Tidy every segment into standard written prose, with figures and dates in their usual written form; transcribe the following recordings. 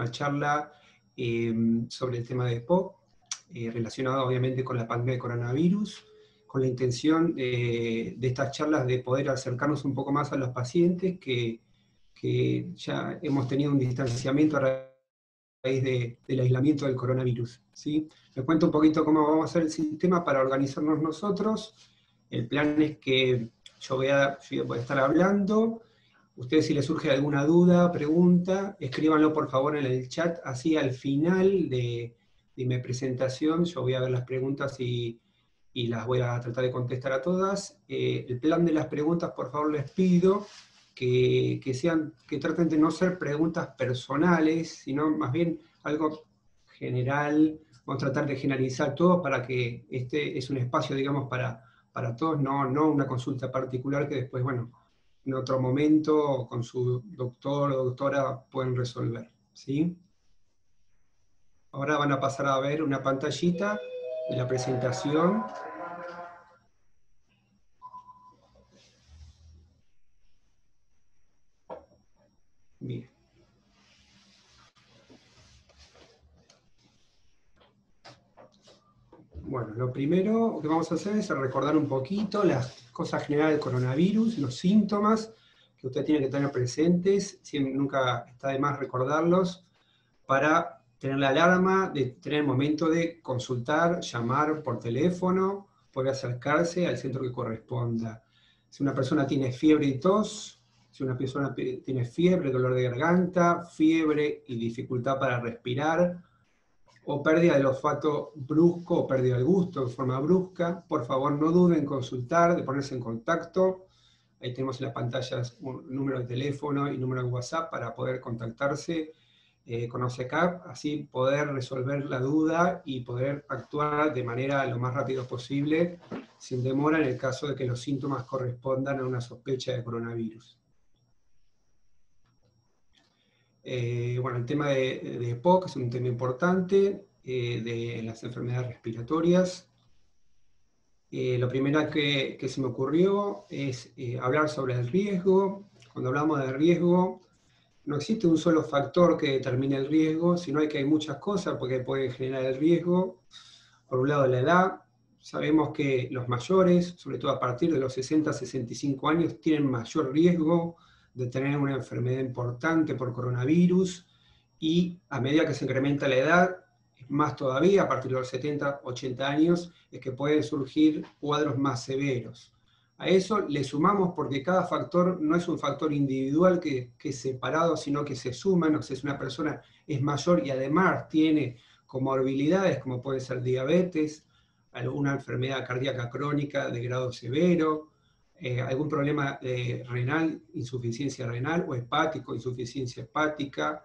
una charla sobre el tema de EPOC, relacionado obviamente con la pandemia de coronavirus, con la intención de estas charlas de poder acercarnos un poco más a los pacientes que ya hemos tenido un distanciamiento a raíz del aislamiento del coronavirus, ¿sí? Les cuento un poquito cómo vamos a hacer el sistema para organizarnos nosotros. El plan es que yo voy a estar hablando. Ustedes, si les surge alguna duda, pregunta, escríbanlo por favor en el chat, así al final de mi presentación yo voy a ver las preguntas y las voy a tratar de contestar a todas. El plan de las preguntas, por favor, les pido que traten de no ser preguntas personales, sino más bien algo general. Vamos a tratar de generalizar todo para que este es un espacio, digamos, para todos, no una consulta particular que después, bueno, en otro momento con su doctor o doctora pueden resolver, ¿sí? Ahora van a pasar a ver una pantallita de la presentación. Bien. Bueno, lo primero que vamos a hacer es recordar un poquito las cosas generales del coronavirus, los síntomas que usted tiene que tener presentes, nunca está de más recordarlos, para tener la alarma, de tener el momento de consultar, llamar por teléfono, poder acercarse al centro que corresponda. Si una persona tiene fiebre y tos, si una persona tiene fiebre, dolor de garganta, fiebre y dificultad para respirar, o pérdida del olfato brusco o pérdida del gusto de forma brusca, por favor no duden en consultar, de ponerse en contacto. Ahí tenemos en las pantallas un número de teléfono y número de WhatsApp para poder contactarse con OCECAP, así poder resolver la duda y poder actuar de manera lo más rápido posible, sin demora, en el caso de que los síntomas correspondan a una sospecha de coronavirus. Bueno, el tema de EPOC es un tema importante, de las enfermedades respiratorias. Lo primero que se me ocurrió es hablar sobre el riesgo. Cuando hablamos de riesgo, no existe un solo factor que determine el riesgo, sino que hay muchas cosas porque pueden generar el riesgo. Por un lado, la edad. Sabemos que los mayores, sobre todo a partir de los 60 a 65 años, tienen mayor riesgo de tener una enfermedad importante por coronavirus, y a medida que se incrementa la edad, más todavía, a partir de los 70, 80 años, es que pueden surgir cuadros más severos. A eso le sumamos, porque cada factor no es un factor individual que es separado, sino que se suman. O sea, si una persona es mayor y además tiene comorbilidades, como puede ser diabetes, alguna enfermedad cardíaca crónica de grado severo, algún problema renal, insuficiencia renal, o hepático, insuficiencia hepática,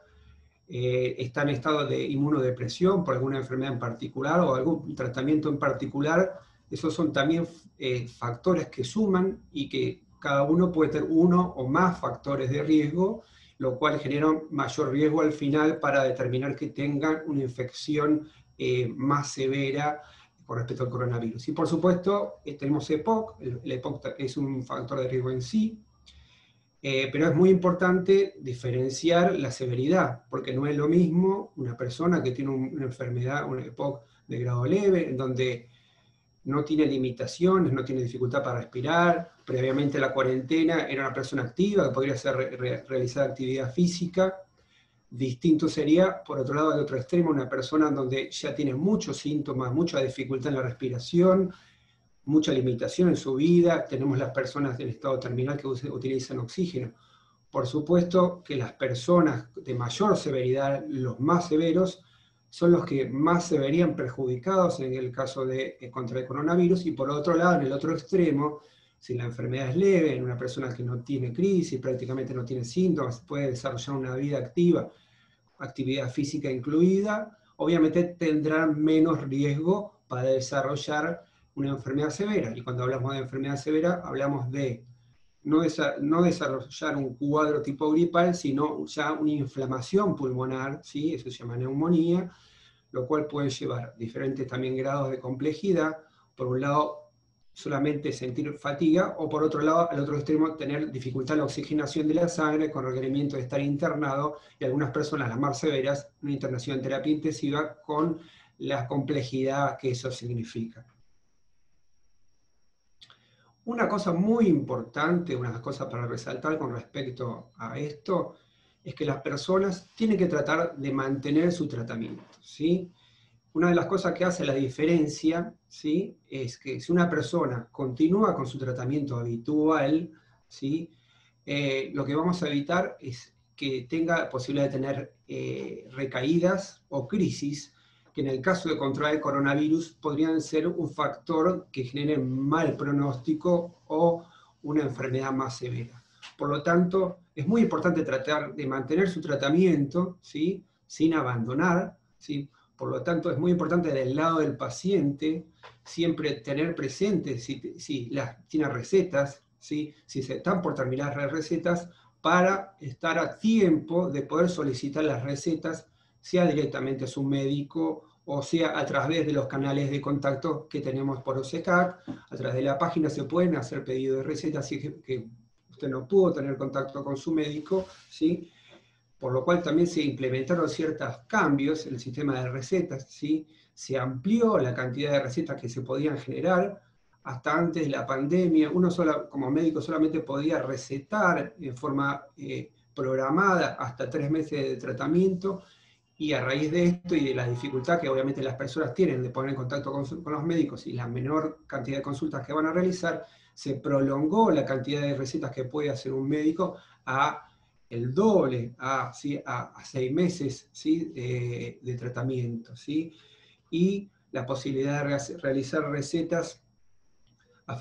está en estado de inmunodepresión por alguna enfermedad en particular o algún tratamiento en particular, esos son también factores que suman y que cada uno puede tener uno o más factores de riesgo, lo cual genera mayor riesgo al final para determinar que tengan una infección más severa con respecto al coronavirus. Y por supuesto, tenemos EPOC, el EPOC es un factor de riesgo en sí, pero es muy importante diferenciar la severidad, porque no es lo mismo una persona que tiene una enfermedad, una EPOC de grado leve, en donde no tiene limitaciones, no tiene dificultad para respirar, previamente a la cuarentena era una persona activa que podría realizar actividad física. Distinto sería, por otro lado, al otro extremo, una persona donde ya tiene muchos síntomas, mucha dificultad en la respiración, mucha limitación en su vida. Tenemos las personas del estado terminal que utilizan oxígeno. Por supuesto que las personas de mayor severidad, los más severos, son los que más se verían perjudicados en el caso de contra el coronavirus. Y por otro lado, en el otro extremo, si la enfermedad es leve, en una persona que no tiene crisis, prácticamente no tiene síntomas, puede desarrollar una vida activa, actividad física incluida, obviamente tendrán menos riesgo para desarrollar una enfermedad severa. Y cuando hablamos de enfermedad severa, hablamos de no desarrollar un cuadro tipo gripal, sino ya una inflamación pulmonar, ¿sí? Eso se llama neumonía, lo cual puede llevar diferentes también grados de complejidad. Por un lado, solamente sentir fatiga, o por otro lado, al otro extremo, tener dificultad en la oxigenación de la sangre con requerimiento de estar internado, y algunas personas, las más severas, una internación en terapia intensiva con la complejidad que eso significa. Una cosa muy importante, una cosa para resaltar con respecto a esto, es que las personas tienen que tratar de mantener su tratamiento, ¿sí? Una de las cosas que hace la diferencia, ¿sí?, es que si una persona continúa con su tratamiento habitual, ¿sí?, lo que vamos a evitar es que tenga posibilidad de tener recaídas o crisis, que en el caso de contraer coronavirus podrían ser un factor que genere mal pronóstico o una enfermedad más severa. Por lo tanto, es muy importante tratar de mantener su tratamiento, ¿sí?, sin abandonar, ¿sí? Por lo tanto, es muy importante del lado del paciente siempre tener presente si tiene recetas, ¿sí?, si se están por terminar las recetas, para estar a tiempo de poder solicitar las recetas, sea directamente a su médico o sea a través de los canales de contacto que tenemos por OSECAC. A través de la página se pueden hacer pedidos de recetas si es que usted no pudo tener contacto con su médico, ¿sí? Por lo cual también se implementaron ciertos cambios en el sistema de recetas, ¿sí? Se amplió la cantidad de recetas que se podían generar. Hasta antes de la pandemia, uno como médico solamente podía recetar en forma programada hasta 3 meses de tratamiento, y a raíz de esto y de la dificultad que obviamente las personas tienen de poner en contacto con los médicos y la menor cantidad de consultas que van a realizar, se prolongó la cantidad de recetas que puede hacer un médico a el doble, ¿sí?, a 6 meses, ¿sí?, de tratamiento, ¿sí? Y la posibilidad de realizar recetas a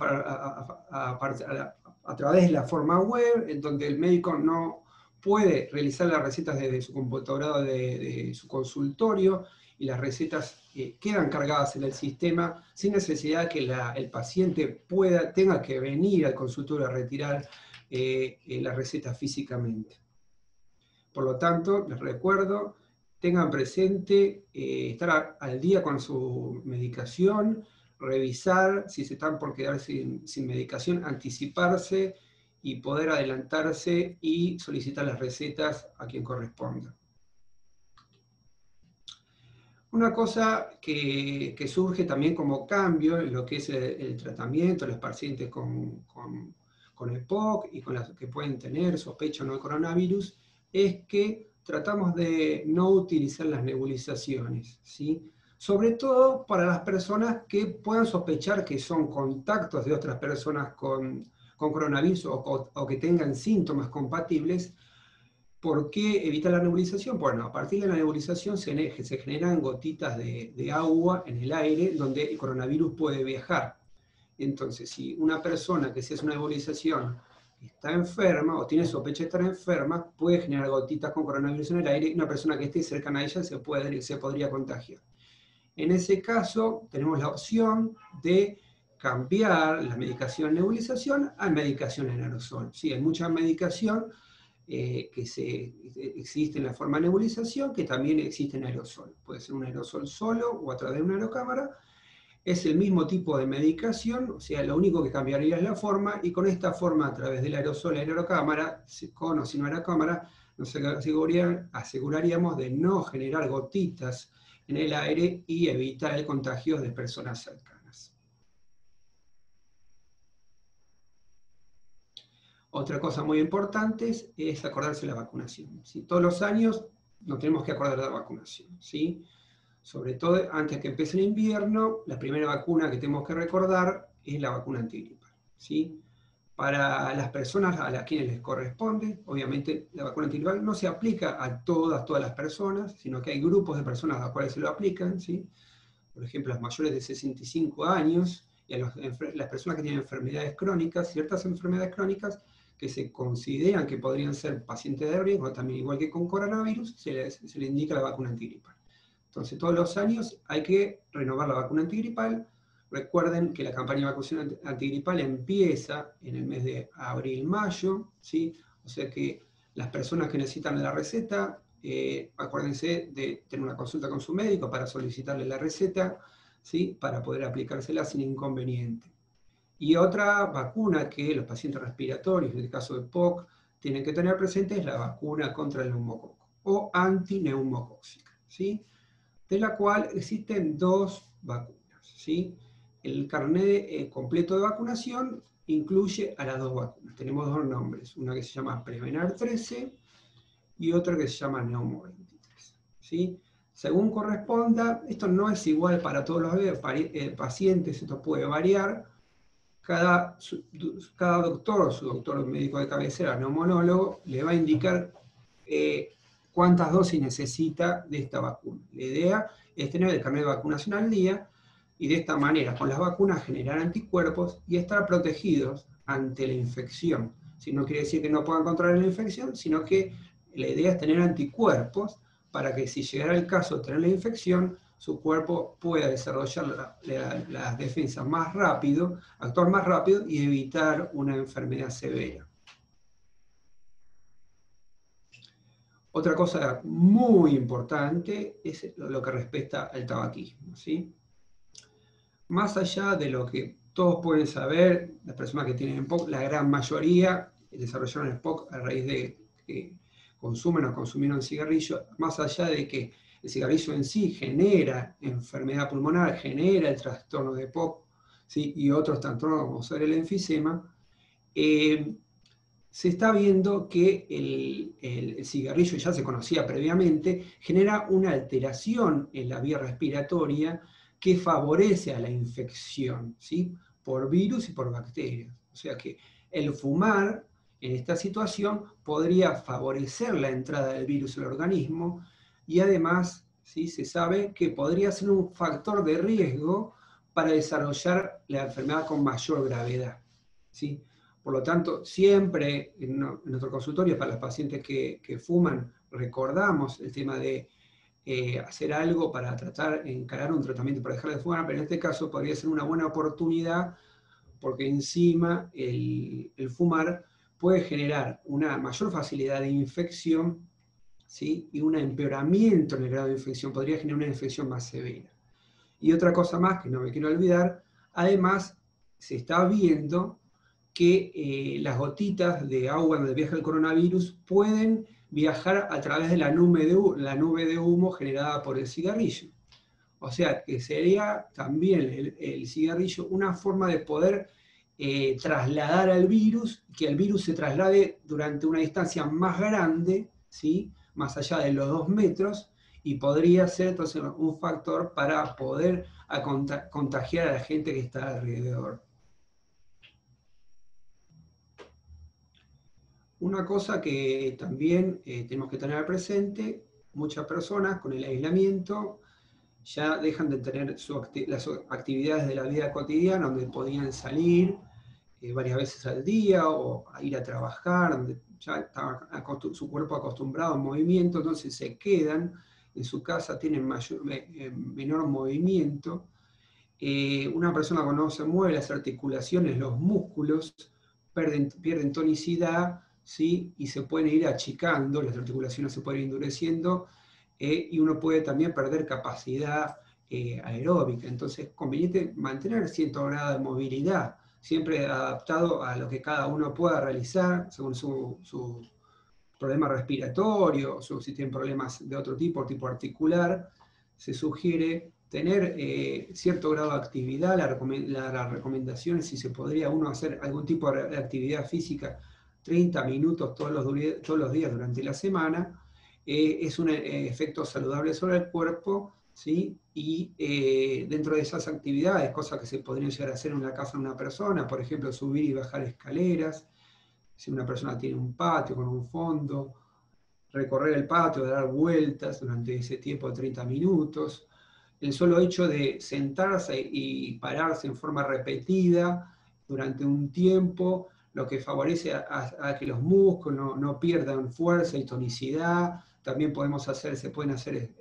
través de la forma web, en donde el médico no puede realizar las recetas desde su computadora de su consultorio, y las recetas quedan cargadas en el sistema sin necesidad que el paciente tenga que venir al consultorio a retirar la receta físicamente. Por lo tanto, les recuerdo, tengan presente estar al día con su medicación, revisar si se están por quedar sin medicación, anticiparse y poder adelantarse y solicitar las recetas a quien corresponda. Una cosa que surge también como cambio en lo que es el tratamiento de los pacientes con EPOC y con las que pueden tener sospecha o no de coronavirus, es que tratamos de no utilizar las nebulizaciones, ¿sí? Sobre todo para las personas que puedan sospechar que son contactos de otras personas con coronavirus o que tengan síntomas compatibles. ¿Por qué evitar la nebulización? Bueno, a partir de la nebulización se generan gotitas de agua en el aire donde el coronavirus puede viajar. Entonces, si una persona que se hace una nebulización está enferma o tiene sospecha de estar enferma, puede generar gotitas con coronavirus en el aire, y una persona que esté cercana a ella se podría contagiar. En ese caso, tenemos la opción de cambiar la medicación nebulización a medicación en aerosol. Sí, hay mucha medicación que existe en la forma de nebulización, que también existe en aerosol. Puede ser un aerosol solo o a través de una aerocámara. Es el mismo tipo de medicación, o sea, lo único que cambiaría es la forma, y con esta forma, a través del aerosol y la aerocámara, con o sin aerocámara, nos aseguraríamos de no generar gotitas en el aire y evitar el contagio de personas cercanas. Otra cosa muy importante es acordarse de la vacunación, ¿sí? Todos los años nos tenemos que acordar de la vacunación, ¿sí? Sobre todo antes que empiece el invierno, la primera vacuna que tenemos que recordar es la vacuna antigripal, ¿sí? Para las personas a las quienes les corresponde, obviamente la vacuna antigripal no se aplica a todas las personas, sino que hay grupos de personas a las cuales se lo aplican, ¿sí? Por ejemplo, las mayores de 65 años y a las personas que tienen enfermedades crónicas, ciertas enfermedades crónicas que se consideran que podrían ser pacientes de riesgo, también igual que con coronavirus, se le indica la vacuna antigripal. Entonces, todos los años hay que renovar la vacuna antigripal. Recuerden que la campaña de vacunación antigripal empieza en el mes de abril-mayo, ¿sí? O sea que las personas que necesitan la receta, acuérdense de tener una consulta con su médico para solicitarle la receta, ¿sí?, para poder aplicársela sin inconveniente. Y otra vacuna que los pacientes respiratorios, en el caso de POC, tienen que tener presente es la vacuna contra el neumococo o antineumocóxica, ¿sí? De la cual existen dos vacunas, ¿sí? El carnet completo de vacunación incluye a las dos vacunas. Tenemos dos nombres, una que se llama Prevenar 13 y otra que se llama Neumo 23, ¿sí? Según corresponda, esto no es igual para todos los pacientes, esto puede variar. Cada doctor, su doctor médico de cabecera, neumonólogo, le va a indicar cuántas dosis necesita de esta vacuna. La idea es tener el carnet de vacunación al día y de esta manera, con las vacunas, generar anticuerpos y estar protegidos ante la infección. Si no quiere decir que no puedan controlar la infección, sino que la idea es tener anticuerpos para que si llegara el caso de tener la infección, su cuerpo pueda desarrollar las defensas más rápido, actuar más rápido y evitar una enfermedad severa. Otra cosa muy importante es lo que respecta al tabaquismo, ¿sí? Más allá de lo que todos pueden saber, las personas que tienen POC, la gran mayoría desarrollaron el POC a raíz de que consumen o consumieron cigarrillo, más allá de que el cigarrillo en sí genera enfermedad pulmonar, genera el trastorno de POC, ¿sí? Y otros trastornos como ser el enfisema, se está viendo que el cigarrillo, ya se conocía previamente, genera una alteración en la vía respiratoria que favorece a la infección, ¿sí? Por virus y por bacterias. O sea que el fumar en esta situación podría favorecer la entrada del virus al organismo y además, ¿sí?, se sabe que podría ser un factor de riesgo para desarrollar la enfermedad con mayor gravedad, ¿sí? Por lo tanto, siempre en nuestro consultorio, para los pacientes que fuman, recordamos el tema de hacer algo para tratar, encarar un tratamiento para dejar de fumar, pero en este caso podría ser una buena oportunidad porque encima el fumar puede generar una mayor facilidad de infección, ¿sí?, y un empeoramiento en el grado de infección, podría generar una infección más severa. Y otra cosa más que no me quiero olvidar, además se está viendo que las gotitas de agua donde viaja el coronavirus pueden viajar a través de la nube de humo generada por el cigarrillo. O sea, que sería también el cigarrillo una forma de poder trasladar al virus, que el virus se traslade durante una distancia más grande, ¿sí?, más allá de los 2 metros, y podría ser entonces un factor para poder contagiar a la gente que está alrededor. Una cosa que también tenemos que tener presente, muchas personas con el aislamiento ya dejan de tener las actividades de la vida cotidiana, donde podían salir varias veces al día o a ir a trabajar, donde ya estaba su cuerpo acostumbrado al movimiento, entonces se quedan en su casa, tienen menor movimiento. Una persona cuando no se mueve, las articulaciones, los músculos pierden tonicidad, ¿sí?, y se pueden ir achicando, las articulaciones se pueden ir endureciendo, y uno puede también perder capacidad aeróbica. Entonces es conveniente mantener cierto grado de movilidad, siempre adaptado a lo que cada uno pueda realizar según su problema respiratorio, o si tienen problemas de otro tipo articular. Se sugiere tener cierto grado de actividad. La recomendación es si se podría uno hacer algún tipo de actividad física 30 minutos todos los días durante la semana. Es un efecto saludable sobre el cuerpo, ¿sí? Y dentro de esas actividades, cosas que se podrían llegar a hacer en la casa de una persona, por ejemplo, subir y bajar escaleras, si una persona tiene un patio con un fondo, recorrer el patio, dar vueltas durante ese tiempo de 30 minutos. El solo hecho de sentarse y pararse en forma repetida durante un tiempo, lo que favorece a que los músculos no pierdan fuerza y tonicidad. También se pueden hacer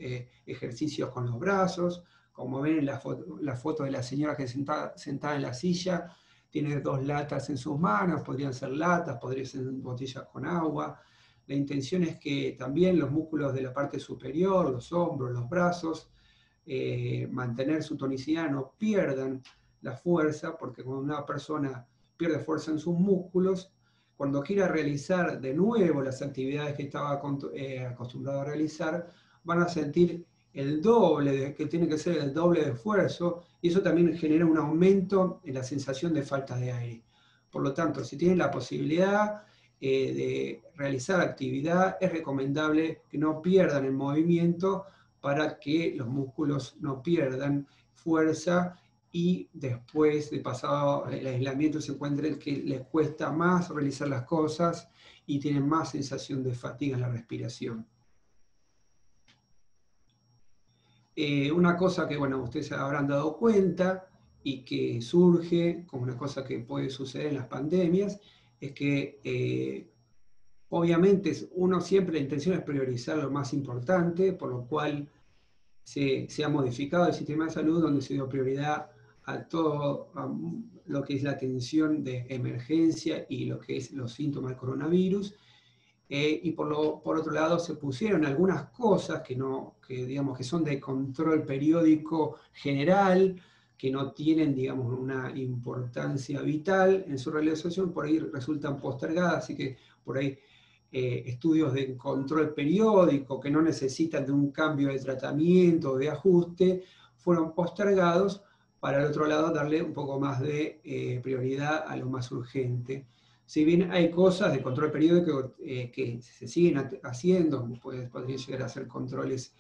ejercicios con los brazos. Como ven en la foto de la señora que está sentada en la silla, tiene 2 latas en sus manos, podrían ser latas, podrían ser botellas con agua. La intención es que también los músculos de la parte superior, los hombros, los brazos, mantener su tonicidad, no pierdan la fuerza, porque cuando una persona pierde fuerza en sus músculos, cuando quiera realizar de nuevo las actividades que estaba acostumbrado a realizar, van a sentir el doble, que tiene que ser el doble de esfuerzo, y eso también genera un aumento en la sensación de falta de aire. Por lo tanto, si tienen la posibilidad de realizar actividad, es recomendable que no pierdan el movimiento para que los músculos no pierdan fuerza y después de pasado el aislamiento se encuentren que les cuesta más realizar las cosas y tienen más sensación de fatiga en la respiración. Una cosa que, bueno, ustedes se habrán dado cuenta y que surge como una cosa que puede suceder en las pandemias, es que obviamente uno siempre la intención es priorizar lo más importante, por lo cual se ha modificado el sistema de salud donde se dio prioridad a todo lo que es la atención de emergencia y lo que es los síntomas del coronavirus. Y por otro lado se pusieron algunas cosas digamos, que son de control periódico general, que no tienen, digamos, una importancia vital en su realización, por ahí resultan postergadas, así que por ahí estudios de control periódico que no necesitan de un cambio de tratamiento o de ajuste, fueron postergados para el otro lado darle un poco más de prioridad a lo más urgente. Si bien hay cosas de control periódico que se siguen haciendo, podrían llegar a ser controles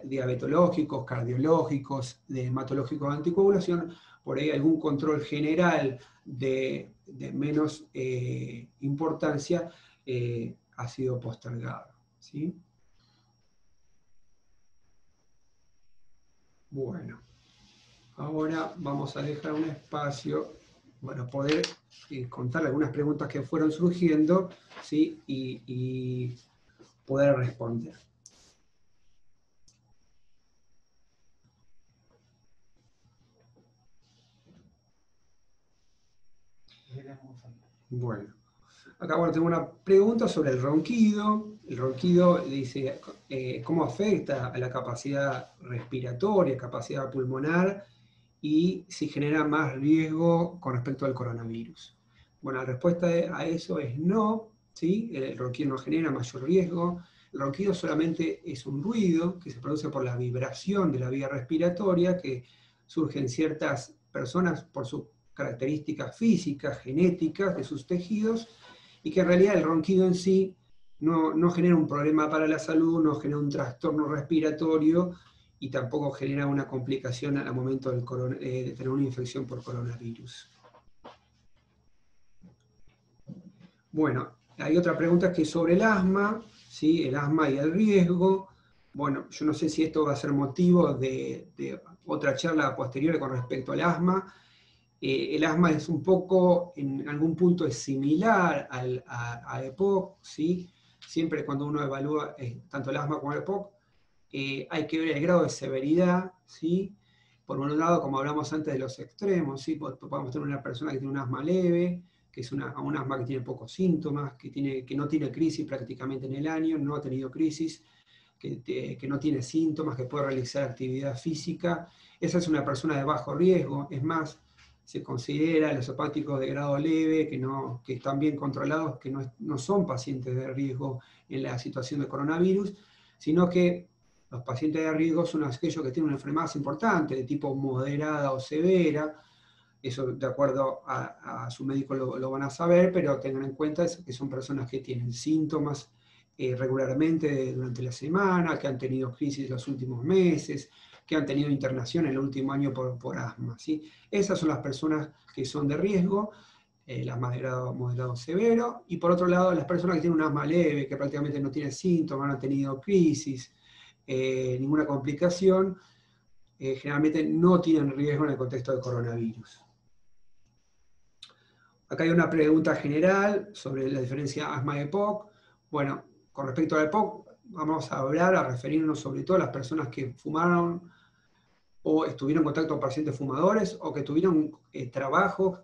diabetológicos, cardiológicos, de hematológicos de anticoagulación, por ahí algún control general de menos importancia ha sido postergado. ¿Sí? Bueno, ahora vamos a dejar un espacio para poder contar algunas preguntas que fueron surgiendo, ¿sí? y poder responder. Bueno, acá tengo una pregunta sobre el ronquido. El ronquido dice, ¿cómo afecta a la capacidad respiratoria, capacidad pulmonar, y si genera más riesgo con respecto al coronavirus? Bueno, la respuesta a eso es no, ¿sí? El ronquido no genera mayor riesgo. El ronquido solamente es un ruido que se produce por la vibración de la vía respiratoria que surge en ciertas personas por su características físicas, genéticas de sus tejidos, y que en realidad el ronquido en sí no genera un problema para la salud, no genera un trastorno respiratorio y tampoco genera una complicación al momento de tener una infección por coronavirus. Bueno, hay otra pregunta que es sobre el asma, ¿sí? El asma y el riesgo. Bueno, yo no sé si esto va a ser motivo de otra charla posterior con respecto al asma. El asma es un poco, en algún punto es similar a EPOC, ¿sí? Siempre cuando uno evalúa tanto el asma como el EPOC, hay que ver el grado de severidad, ¿sí? Por un lado, como hablamos antes de los extremos, ¿sí? Podemos tener una persona que tiene un asma leve, que es un asma que tiene pocos síntomas, que no tiene crisis prácticamente en el año, no ha tenido crisis, que no tiene síntomas, que puede realizar actividad física. Esa es una persona de bajo riesgo. Es más, se considera los hepáticos de grado leve, que están bien controlados, que no son pacientes de riesgo en la situación de coronavirus, sino que los pacientes de riesgo son aquellos que tienen una enfermedad más importante, de tipo moderada o severa. Eso de acuerdo a su médico lo van a saber, pero tengan en cuenta que son personas que tienen síntomas regularmente durante la semana, que han tenido crisis los últimos meses, que han tenido internación en el último año por asma, ¿sí? Esas son las personas que son de riesgo, el asma de grado moderado severo, y por otro lado las personas que tienen un asma leve, que prácticamente no tienen síntomas, no han tenido crisis, ninguna complicación, generalmente no tienen riesgo en el contexto del coronavirus. Acá hay una pregunta general sobre la diferencia asma-EPOC. Bueno, con respecto a EPOC, vamos a referirnos sobre todo a las personas que fumaron o estuvieron en contacto con pacientes fumadores o que tuvieron trabajos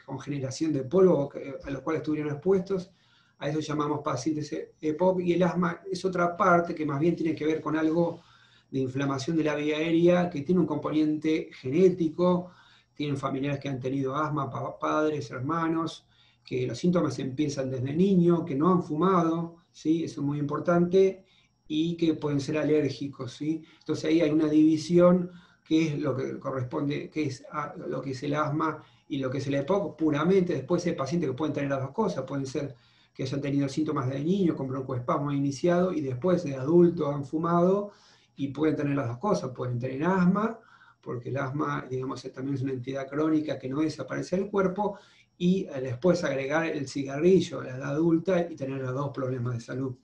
con generación de polvo a los cuales estuvieron expuestos. A eso llamamos pacientes EPOC, y el asma es otra parte que más bien tiene que ver con algo de inflamación de la vía aérea, que tiene un componente genético, tienen familiares que han tenido asma, padres, hermanos, que los síntomas empiezan desde niño, que no han fumado, ¿sí? Eso es muy importante, y que pueden ser alérgicos, ¿sí? Entonces ahí hay una división que es lo que corresponde, que es lo que es el asma y lo que es el EPOC puramente. Después hay pacientes que pueden tener las dos cosas, pueden ser que hayan tenido síntomas de niño con broncoespasmo iniciado y después de adulto han fumado y pueden tener las dos cosas, pueden tener asma, porque el asma, digamos, también es una entidad crónica que no desaparece del cuerpo, y después agregar el cigarrillo a la edad adulta y tener los dos problemas de salud.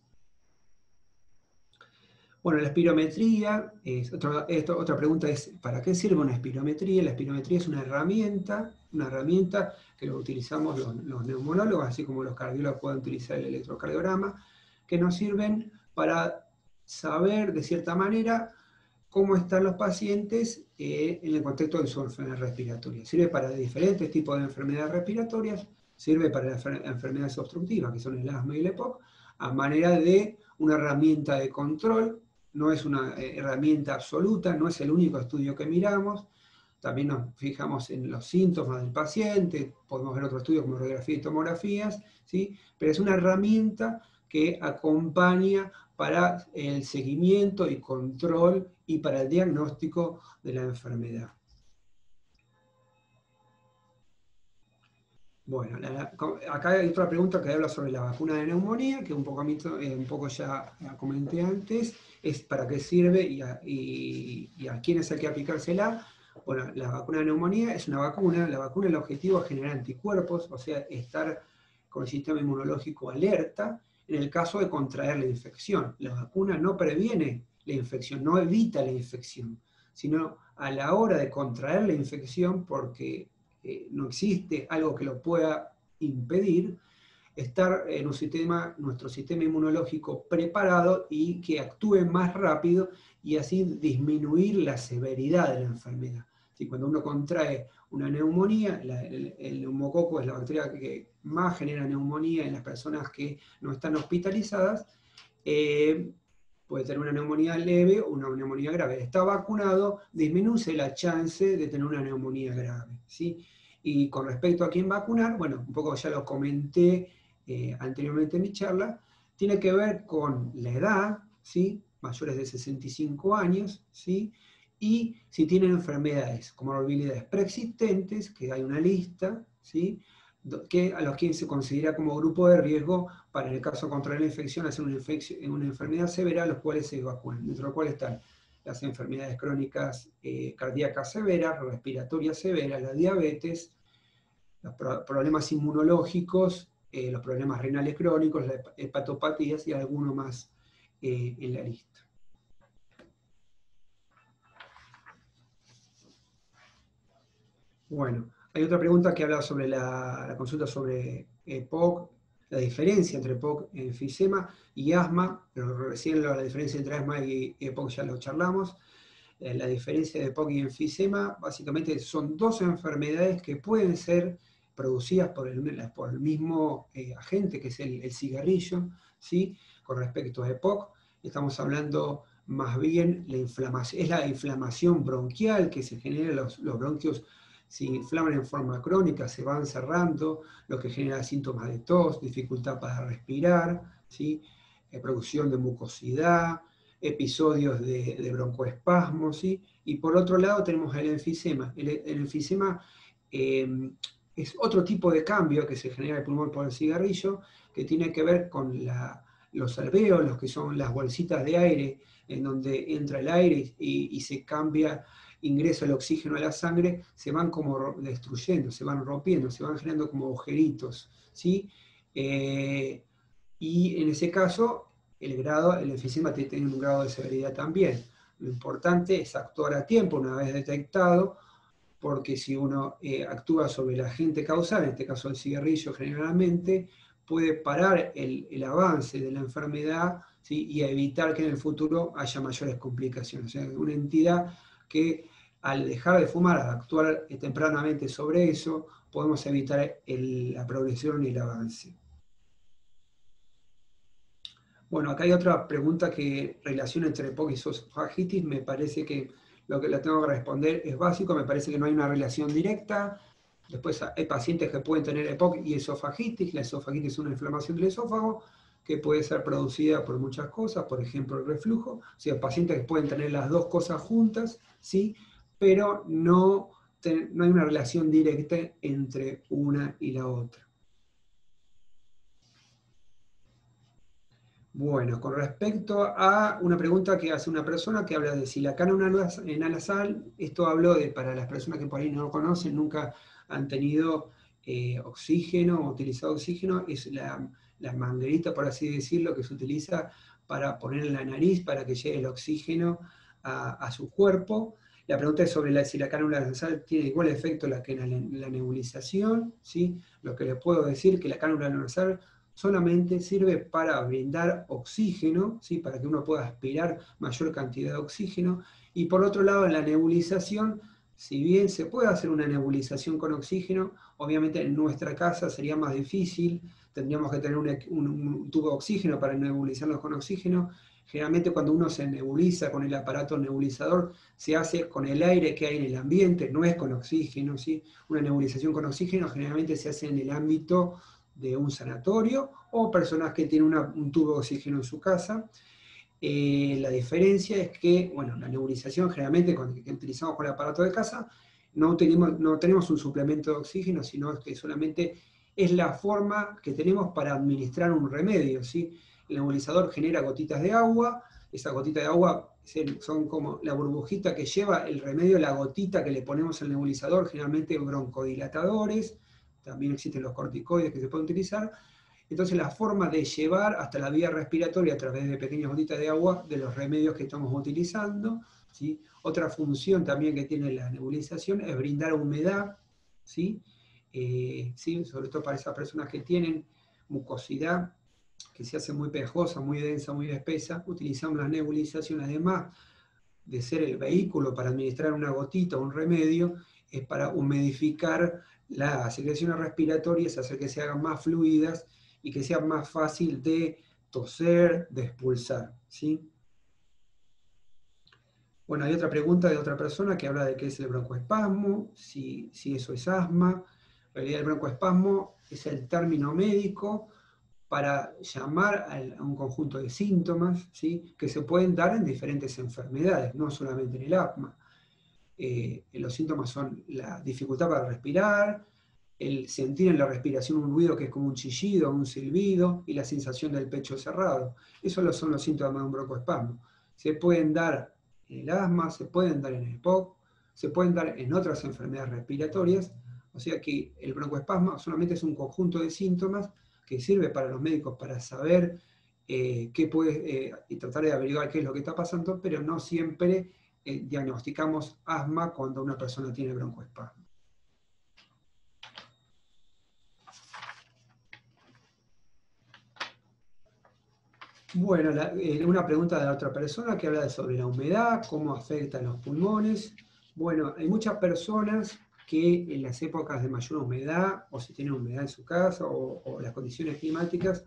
Bueno, la espirometría, otra pregunta es, ¿para qué sirve una espirometría? La espirometría es una herramienta que lo utilizamos los neumonólogos, así como los cardiólogos pueden utilizar el electrocardiograma, que nos sirven para saber, de cierta manera, cómo están los pacientes en el contexto de su enfermedad respiratoria. Sirve para diferentes tipos de enfermedades respiratorias, sirve para las enfermedades obstructivas, que son el asma y el EPOC, a manera de una herramienta de control. No es una herramienta absoluta, no es el único estudio que miramos. También nos fijamos en los síntomas del paciente, podemos ver otros estudios como radiografía y tomografías, ¿sí? Pero es una herramienta que acompaña para el seguimiento y control y para el diagnóstico de la enfermedad. Bueno, acá hay otra pregunta que habla sobre la vacuna de neumonía, que un poco ya la comenté antes, es para qué sirve y a quiénes hay que aplicársela. Bueno, la vacuna de neumonía es una vacuna, el objetivo es generar anticuerpos, o sea, estar con el sistema inmunológico alerta en el caso de contraer la infección. La vacuna no previene la infección, no evita la infección, sino a la hora de contraer la infección, porque no existe algo que lo pueda impedir, estar en nuestro sistema inmunológico preparado y que actúe más rápido y así disminuir la severidad de la enfermedad. Si cuando uno contrae una neumonía, el neumococo es la bacteria que más genera neumonía en las personas que no están hospitalizadas, puede tener una neumonía leve o una neumonía grave. Está vacunado, disminuye la chance de tener una neumonía grave, ¿sí? Y con respecto a quién vacunar, bueno, un poco ya lo comenté anteriormente en mi charla, tiene que ver con la edad, ¿sí? Mayores de 65 años, ¿sí? Y si tienen enfermedades, comorbilidades preexistentes, que hay una lista, ¿sí? A los que se considera como grupo de riesgo para, en el caso de contraer la infección, hacer una enfermedad severa, los cuales se vacunan, dentro de los cuales están las enfermedades crónicas cardíacas severas, respiratorias severas, la diabetes, los problemas inmunológicos, los problemas renales crónicos, las hepatopatías y alguno más en la lista. Bueno, hay otra pregunta que habla sobre la consulta sobre EPOC, la diferencia entre EPOC, enfisema y asma, pero recién la diferencia entre asma y EPOC ya lo charlamos. La diferencia de EPOC y enfisema básicamente son dos enfermedades que pueden ser producidas por el mismo agente, que es el cigarrillo, ¿sí? Con respecto a EPOC, estamos hablando más bien es la inflamación bronquial que se genera, los bronquios se inflaman en forma crónica, se van cerrando, lo que genera síntomas de tos, dificultad para respirar, ¿sí? Producción de mucosidad, episodios de broncoespasmo, ¿sí? Y por otro lado tenemos el enfisema. El enfisema es otro tipo de cambio que se genera en el pulmón por el cigarrillo, que tiene que ver con los alvéolos, que son las bolsitas de aire en donde entra el aire y se cambia, ingresa el oxígeno a la sangre, se van como destruyendo, se van rompiendo, se van generando como agujeritos, ¿sí? Y en ese caso, el enfisema tiene un grado de severidad también. Lo importante es actuar a tiempo una vez detectado, porque si uno actúa sobre el agente causal, en este caso el cigarrillo generalmente, puede parar el avance de la enfermedad, ¿sí? Y evitar que en el futuro haya mayores complicaciones. O sea, una entidad que al dejar de fumar, al actuar tempranamente sobre eso, podemos evitar la progresión y el avance. Bueno, acá hay otra pregunta que relaciona entre EPOC y esofagitis, me parece que lo que le tengo que responder es básico, me parece que no hay una relación directa. Después hay pacientes que pueden tener EPOC y esofagitis. La esofagitis es una inflamación del esófago que puede ser producida por muchas cosas, por ejemplo el reflujo. O sea, pacientes que pueden tener las dos cosas juntas, ¿sí? Pero no hay una relación directa entre una y la otra. Bueno, con respecto a una pregunta que hace una persona que habla de si la cánula nasal, esto hablo de para las personas que por ahí no lo conocen, nunca han tenido oxígeno o utilizado oxígeno, es la manguerita, por así decirlo, que se utiliza para poner en la nariz para que llegue el oxígeno a su cuerpo. La pregunta es sobre si la cánula nasal tiene igual efecto que la nebulización, ¿sí? Lo que les puedo decir es que la cánula nasal solamente sirve para brindar oxígeno, ¿sí? Para que uno pueda aspirar mayor cantidad de oxígeno. Y por otro lado, en la nebulización, si bien se puede hacer una nebulización con oxígeno, obviamente en nuestra casa sería más difícil, tendríamos que tener un tubo de oxígeno para nebulizarnos con oxígeno. Generalmente cuando uno se nebuliza con el aparato nebulizador, se hace con el aire que hay en el ambiente, no es con oxígeno, ¿sí? Una nebulización con oxígeno generalmente se hace en el ámbito de un sanatorio o personas que tienen un tubo de oxígeno en su casa. La diferencia es que, bueno, la nebulización generalmente que utilizamos con el aparato de casa, no tenemos un suplemento de oxígeno, sino que solamente es la forma que tenemos para administrar un remedio, ¿sí? El nebulizador genera gotitas de agua, esas gotitas de agua son como la burbujita que lleva el remedio, la gotita que le ponemos al nebulizador, generalmente broncodilatadores, también existen los corticoides que se pueden utilizar. Entonces la forma de llevar hasta la vía respiratoria a través de pequeñas gotitas de agua de los remedios que estamos utilizando, ¿sí? Otra función también que tiene la nebulización es brindar humedad, ¿sí? ¿Sí? Sobre todo para esas personas que tienen mucosidad, que se hace muy pegajosa, muy densa, muy espesa, utilizamos la nebulización, además de ser el vehículo para administrar una gotita o un remedio, es para humidificar las secreciones respiratorias, hacer que se hagan más fluidas y que sea más fácil de toser, de expulsar, ¿sí? Bueno, hay otra pregunta de otra persona que habla de qué es el broncoespasmo, si eso es asma. En realidad el broncoespasmo es el término médico para llamar a un conjunto de síntomas, ¿sí? Que se pueden dar en diferentes enfermedades, no solamente en el asma. Los síntomas son la dificultad para respirar, el sentir en la respiración un ruido que es como un chillido, un silbido, y la sensación del pecho cerrado. Esos son los síntomas de un broncoespasmo. Se pueden dar en el asma, se pueden dar en el EPOC, se pueden dar en otras enfermedades respiratorias, o sea que el broncoespasmo solamente es un conjunto de síntomas que sirve para los médicos para saber qué puede, y tratar de averiguar qué es lo que está pasando, pero no siempre diagnosticamos asma cuando una persona tiene broncoespasmo. Bueno, una pregunta de la otra persona que habla sobre la humedad, cómo afecta a los pulmones. Bueno, hay muchas personas que en las épocas de mayor humedad, o si tienen humedad en su casa, o las condiciones climáticas,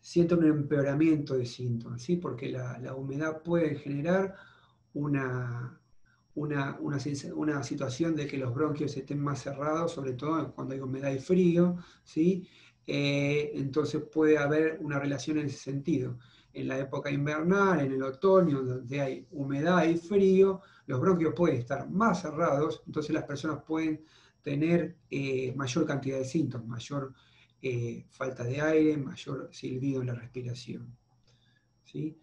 sienten un empeoramiento de síntomas, ¿sí? Porque la humedad puede generar una situación de que los bronquios estén más cerrados, sobre todo cuando hay humedad y frío, ¿sí? Entonces puede haber una relación en ese sentido. En la época invernal, en el otoño, donde hay humedad y frío, los bronquios pueden estar más cerrados, entonces las personas pueden tener mayor cantidad de síntomas, mayor falta de aire, mayor silbido en la respiración, ¿sí?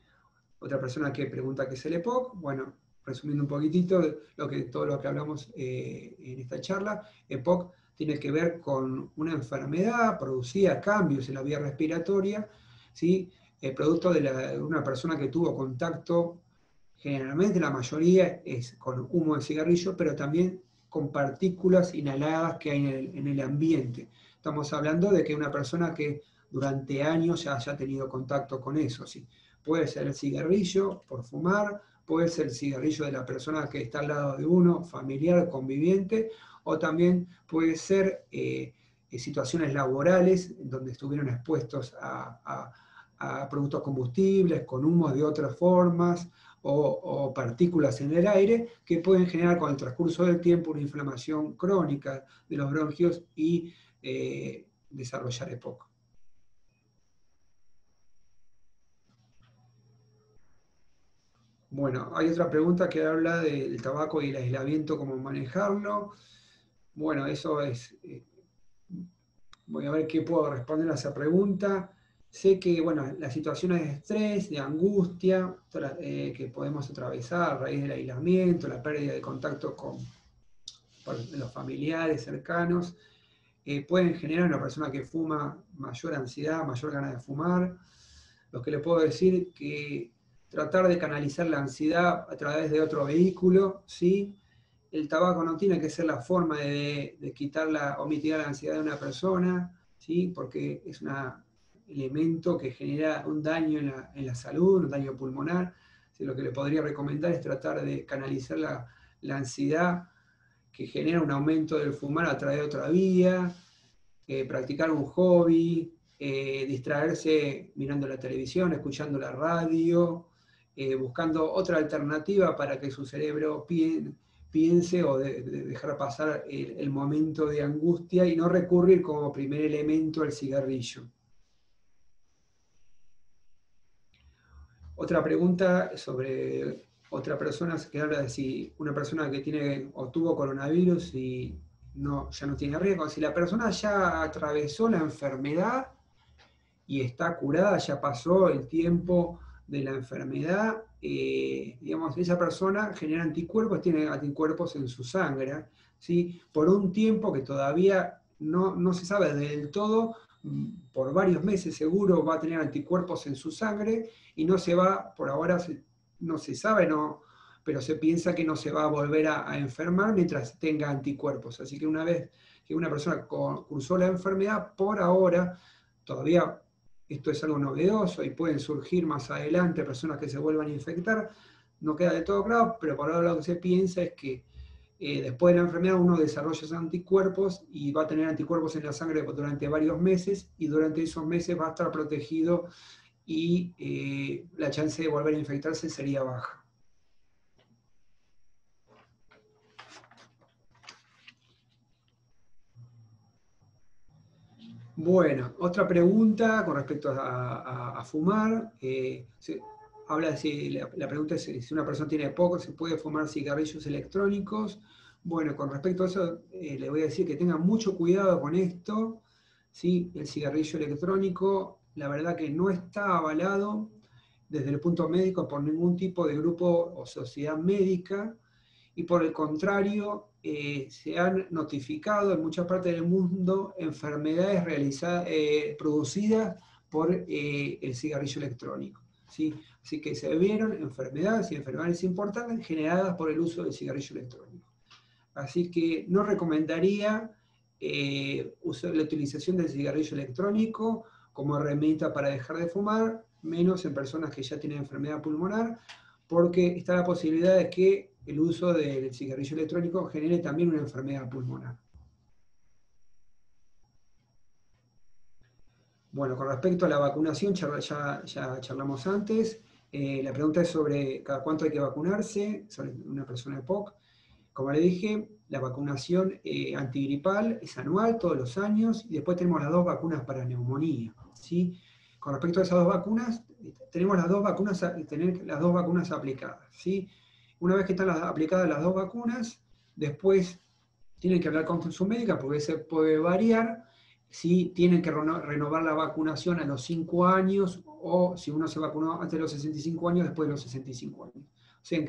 Otra persona que pregunta qué es el EPOC, bueno, resumiendo un poquitito todo lo que hablamos en esta charla, EPOC tiene que ver con una enfermedad producida, cambios en la vía respiratoria, ¿sí? Producto de una persona que tuvo contacto, generalmente la mayoría es con humo de cigarrillo, pero también con partículas inhaladas que hay en el ambiente. Estamos hablando de que una persona que durante años ya haya tenido contacto con eso, ¿sí? Puede ser el cigarrillo por fumar, puede ser el cigarrillo de la persona que está al lado de uno, familiar, conviviente, o también puede ser situaciones laborales donde estuvieron expuestos a productos combustibles, con humos de otras formas, o partículas en el aire que pueden generar con el transcurso del tiempo una inflamación crónica de los bronquios y desarrollar EPOC. Bueno, hay otra pregunta que habla del tabaco y el aislamiento, cómo manejarlo. Bueno, eso es... voy a ver qué puedo responder a esa pregunta. Sé que, bueno, las situaciones de estrés, de angustia, que podemos atravesar a raíz del aislamiento, la pérdida de contacto con los familiares cercanos, pueden generar en una persona que fuma mayor ansiedad, mayor ganas de fumar. Lo que le puedo decir que tratar de canalizar la ansiedad a través de otro vehículo, ¿sí? El tabaco no tiene que ser la forma de quitarla o mitigar la ansiedad de una persona, ¿sí? Porque es un elemento que genera un daño en la salud, un daño pulmonar. ¿Sí? Lo que le podría recomendar es tratar de canalizar la ansiedad que genera un aumento del fumar a través de otra vía, practicar un hobby, distraerse mirando la televisión, escuchando la radio, buscando otra alternativa para que su cerebro piense o dejar pasar el momento de angustia y no recurrir como primer elemento al cigarrillo. Otra pregunta sobre otra persona que habla de si una persona que tiene o tuvo coronavirus y ya no tiene riesgo. Si la persona ya atravesó la enfermedad y está curada, ya pasó el tiempo de la enfermedad, digamos, esa persona genera anticuerpos, tiene anticuerpos en su sangre, ¿sí? Por un tiempo que todavía no se sabe del todo, por varios meses seguro va a tener anticuerpos en su sangre y no se va, por ahora no se sabe, pero se piensa que no se va a volver a enfermar mientras tenga anticuerpos. Así que una vez que una persona cursó la enfermedad, por ahora, todavía esto es algo novedoso y pueden surgir más adelante personas que se vuelvan a infectar, no queda de todo claro, pero por ahora lo que se piensa es que después de la enfermedad uno desarrolla esos anticuerpos y va a tener anticuerpos en la sangre durante varios meses y durante esos meses va a estar protegido y la chance de volver a infectarse sería baja. Bueno, otra pregunta con respecto a fumar. Habla de si la pregunta es si una persona tiene poco, ¿se puede fumar cigarrillos electrónicos? Bueno, con respecto a eso, le voy a decir que tengan mucho cuidado con esto. ¿Sí? El cigarrillo electrónico, la verdad que no está avalado desde el punto médico por ningún tipo de grupo o sociedad médica y por el contrario, se han notificado en muchas partes del mundo enfermedades producidas por el cigarrillo electrónico. ¿Sí? Así que se vieron enfermedades y enfermedades importantes generadas por el uso del cigarrillo electrónico. Así que no recomendaría la utilización del cigarrillo electrónico como herramienta para dejar de fumar, menos en personas que ya tienen enfermedad pulmonar, porque está la posibilidad de que el uso del cigarrillo electrónico genere también una enfermedad pulmonar. Bueno, con respecto a la vacunación, ya charlamos antes. La pregunta es sobre cada cuánto hay que vacunarse, sobre una persona de POC. Como le dije, la vacunación antigripal es anual, todos los años, y después tenemos las dos vacunas para neumonía. ¿Sí? Con respecto a esas dos vacunas, tenemos tener las dos vacunas aplicadas. ¿Sí? Una vez que están aplicadas las dos vacunas, después tienen que hablar con su médica porque se puede variar si tienen que renovar la vacunación a los 5 años o si uno se vacunó antes de los 65 años, después de los 65 años. O sea,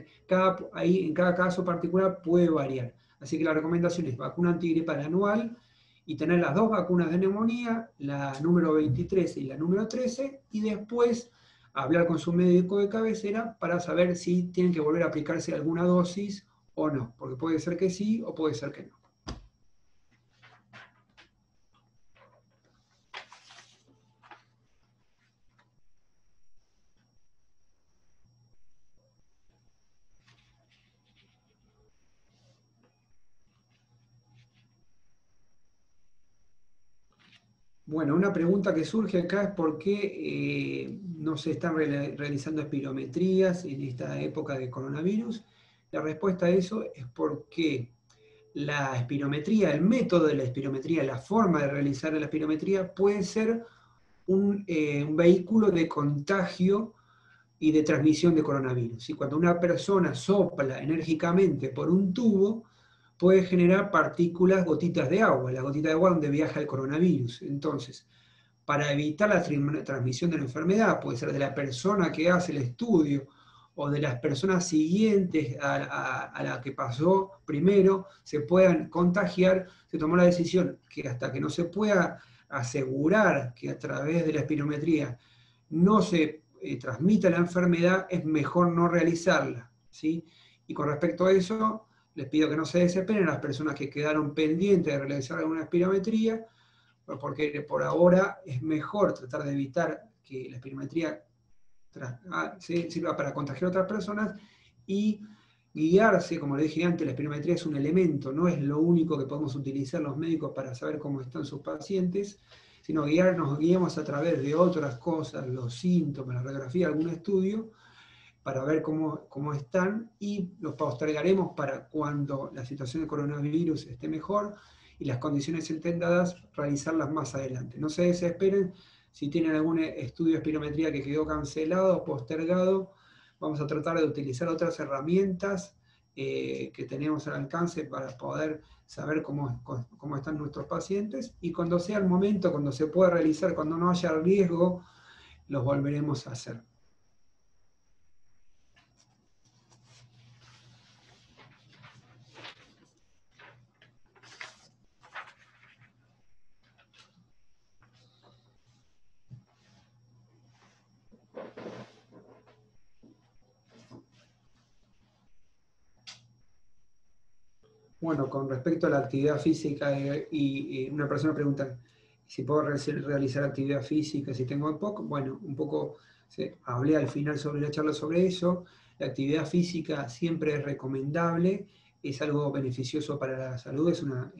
en cada caso particular puede variar. Así que la recomendación es vacuna antigripal anual y tener las dos vacunas de neumonía, la número 23 y la número 13, y después hablar con su médico de cabecera para saber si tienen que volver a aplicarse alguna dosis o no, porque puede ser que sí o puede ser que no. Bueno, una pregunta que surge acá es por qué no se están realizando espirometrías en esta época de coronavirus. La respuesta a eso es porque la espirometría, el método de la espirometría, la forma de realizar la espirometría puede ser un vehículo de contagio y de transmisión de coronavirus. Y cuando una persona sopla enérgicamente por un tubo, puede generar partículas, gotitas de agua, la gotita de agua donde viaja el coronavirus. Entonces, para evitar la transmisión de la enfermedad, puede ser de la persona que hace el estudio o de las personas siguientes a la que pasó primero, se puedan contagiar, se tomó la decisión que hasta que no se pueda asegurar que a través de la espirometría no se transmita la enfermedad, es mejor no realizarla, ¿sí? Y con respecto a eso, les pido que no se desesperen las personas que quedaron pendientes de realizar alguna espirometría, porque por ahora es mejor tratar de evitar que la espirometría sirva para contagiar a otras personas y guiarse, como le dije antes, la espirometría es un elemento, no es lo único que podemos utilizar los médicos para saber cómo están sus pacientes, sino nos guiamos a través de otras cosas, los síntomas, la radiografía, algún estudio, para ver cómo están y los postergaremos para cuando la situación del coronavirus esté mejor y las condiciones estén dadas, realizarlas más adelante. No se desesperen si tienen algún estudio de espirometría que quedó cancelado o postergado. Vamos a tratar de utilizar otras herramientas que tenemos al alcance para poder saber cómo están nuestros pacientes y cuando sea el momento, cuando se pueda realizar, cuando no haya riesgo, los volveremos a hacer. Bueno, con respecto a la actividad física y una persona pregunta si puedo realizar actividad física, si tengo EPOC. Bueno, un poco hablé al final sobre la charla sobre eso. La actividad física siempre es recomendable, es algo beneficioso para la salud, es una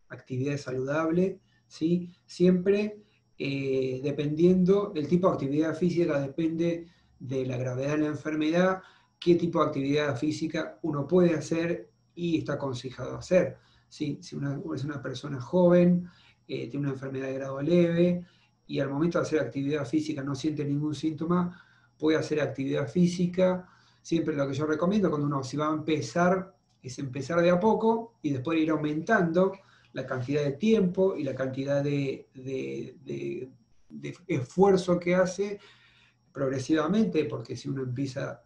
actividad saludable, ¿sí? Siempre dependiendo, el tipo de actividad física depende de la gravedad de la enfermedad, qué tipo de actividad física uno puede hacer y está aconsejado hacer. ¿Sí? Si es una persona joven, tiene una enfermedad de grado leve y al momento de hacer actividad física no siente ningún síntoma, puede hacer actividad física. Siempre lo que yo recomiendo cuando uno si va a empezar es empezar de a poco y después ir aumentando la cantidad de tiempo y la cantidad de esfuerzo que hace progresivamente, porque si uno empieza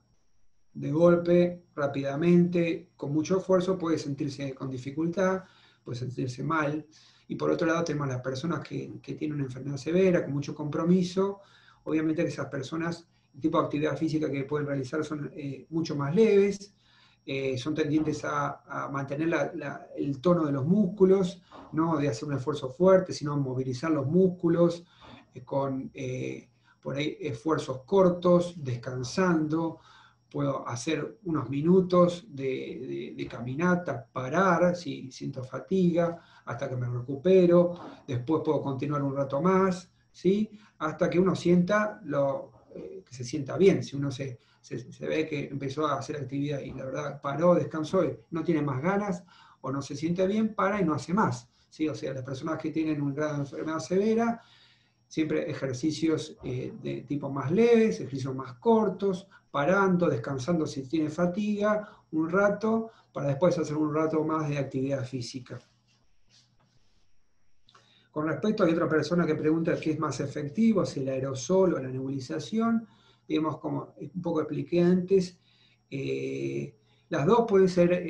de golpe, rápidamente, con mucho esfuerzo, puede sentirse con dificultad, puede sentirse mal. Y por otro lado tenemos las personas que tienen una enfermedad severa, con mucho compromiso. Obviamente que esas personas, el tipo de actividad física que pueden realizar son mucho más leves, son tendientes a mantener el tono de los músculos, no de hacer un esfuerzo fuerte, sino movilizar los músculos con por ahí esfuerzos cortos, descansando. Puedo hacer unos minutos de caminata, parar si siento fatiga, hasta que me recupero, después puedo continuar un rato más, ¿sí? Hasta que uno sienta que se sienta bien. Si uno se ve que empezó a hacer actividad y la verdad paró, descansó y no tiene más ganas o no se siente bien, para y no hace más, ¿sí? O sea, las personas que tienen un grado de enfermedad severa, siempre ejercicios de tipo más leves, ejercicios más cortos, parando, descansando si tiene fatiga, un rato, para después hacer un rato más de actividad física. Con respecto a otra persona que pregunta qué es más efectivo, si el aerosol o la nebulización, digamos, como un poco expliqué antes, las dos pueden ser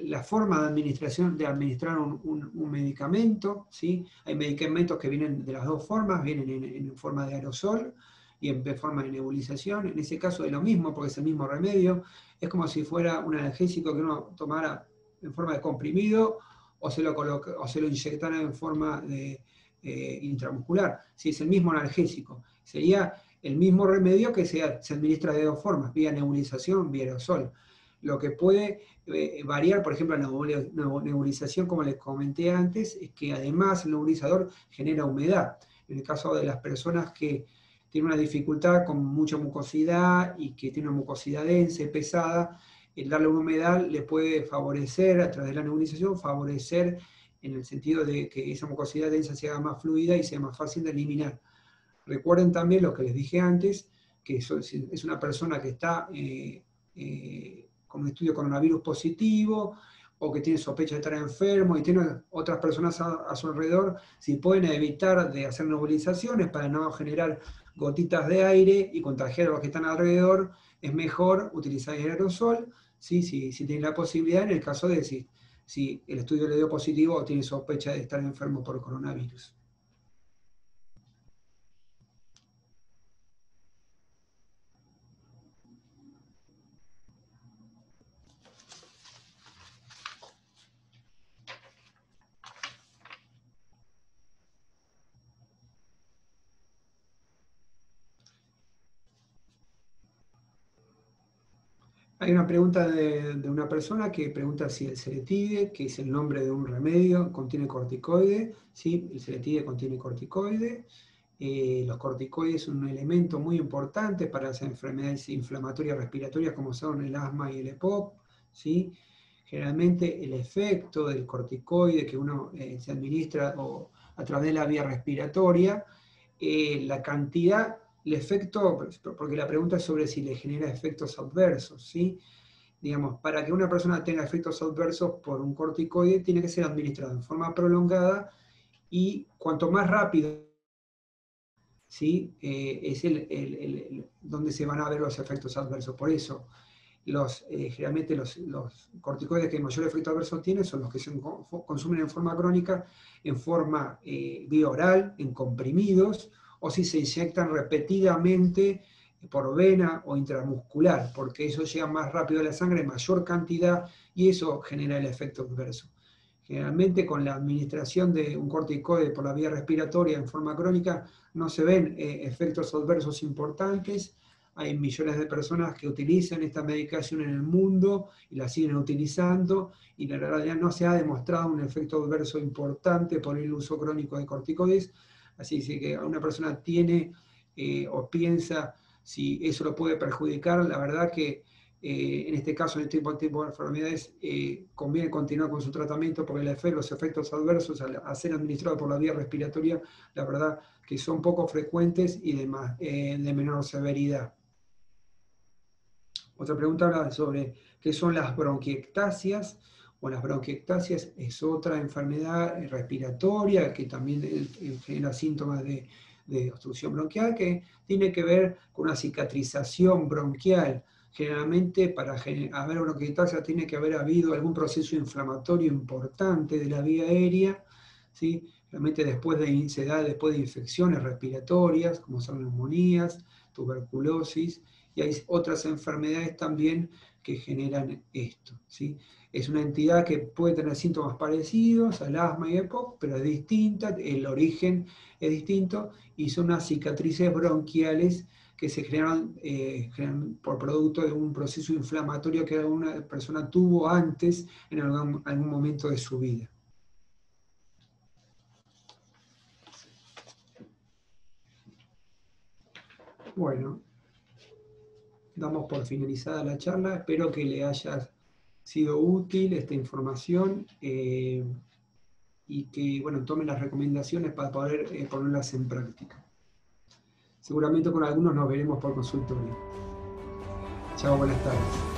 la forma de administración, de administrar un medicamento, ¿sí? Hay medicamentos que vienen de las dos formas, vienen en forma de aerosol y en forma de nebulización. En ese caso es lo mismo, porque es el mismo remedio. Es como si fuera un analgésico que uno tomara en forma de comprimido o se lo inyectara en forma de intramuscular. Sí, es el mismo analgésico. Sería el mismo remedio que se administra de dos formas, vía nebulización, vía aerosol. Lo que puede variar, por ejemplo, la nebulización, como les comenté antes, es que además el nebulizador genera humedad. En el caso de las personas que tienen una dificultad con mucha mucosidad y que tienen una mucosidad densa y pesada, el darle una humedad le puede favorecer, a través de la nebulización, favorecer en el sentido de que esa mucosidad densa sea más fluida y sea más fácil de eliminar. Recuerden también lo que les dije antes, que es una persona que está con un estudio coronavirus positivo o que tiene sospecha de estar enfermo y tiene otras personas a su alrededor, si pueden evitar de hacer nebulizaciones para no generar gotitas de aire y contagiar a los que están alrededor, es mejor utilizar el aerosol, ¿sí? Si tienen la posibilidad, en el caso de si el estudio le dio positivo o tiene sospecha de estar enfermo por coronavirus. Hay una pregunta de una persona que pregunta si el Seretide, que es el nombre de un remedio, contiene corticoide. Sí, el Seretide contiene corticoide. Los corticoides son un elemento muy importante para las enfermedades inflamatorias respiratorias como son el asma y el EPOC. ¿Sí? Generalmente el efecto del corticoide que uno se administra a través de la vía respiratoria, la cantidad, el efecto, porque la pregunta es sobre si le genera efectos adversos, ¿sí? Digamos, para que una persona tenga efectos adversos por un corticoide, tiene que ser administrado en forma prolongada y cuanto más rápido, ¿sí? Es donde se van a ver los efectos adversos. Por eso, generalmente los corticoides que mayor efecto adverso tienen son los que se consumen en forma crónica, en forma vía oral, en comprimidos, o si se inyectan repetidamente por vena o intramuscular, porque eso llega más rápido a la sangre, en mayor cantidad, y eso genera el efecto adverso. Generalmente con la administración de un corticoide por la vía respiratoria en forma crónica no se ven efectos adversos importantes. Hay millones de personas que utilizan esta medicación en el mundo y la siguen utilizando y la realidad no se ha demostrado un efecto adverso importante por el uso crónico de corticoides. Así que una persona tiene o piensa si eso lo puede perjudicar, la verdad que en este caso, en este tipo de enfermedades, conviene continuar con su tratamiento porque los efectos adversos al ser administrados por la vía respiratoria, la verdad que son poco frecuentes y de menor severidad. Otra pregunta habla sobre qué son las bronquiectasias. Bueno, las bronquiectasias es otra enfermedad respiratoria que también genera síntomas de obstrucción bronquial, que tiene que ver con una cicatrización bronquial. Generalmente para haber bronquiectasia tiene que haber habido algún proceso inflamatorio importante de la vía aérea, ¿sí? Realmente se da después de infecciones respiratorias, como son neumonías, tuberculosis, y hay otras enfermedades también que generan esto, ¿sí? Es una entidad que puede tener síntomas parecidos al asma y EPOC, pero es distinta, el origen es distinto, y son unas cicatrices bronquiales que se generan por producto de un proceso inflamatorio que alguna persona tuvo antes en algún momento de su vida. Bueno, damos por finalizada la charla. Espero que le haya sido útil esta información y que, bueno, tomen las recomendaciones para poder ponerlas en práctica. Seguramente con algunos nos veremos por consultorio. Chao, buenas tardes.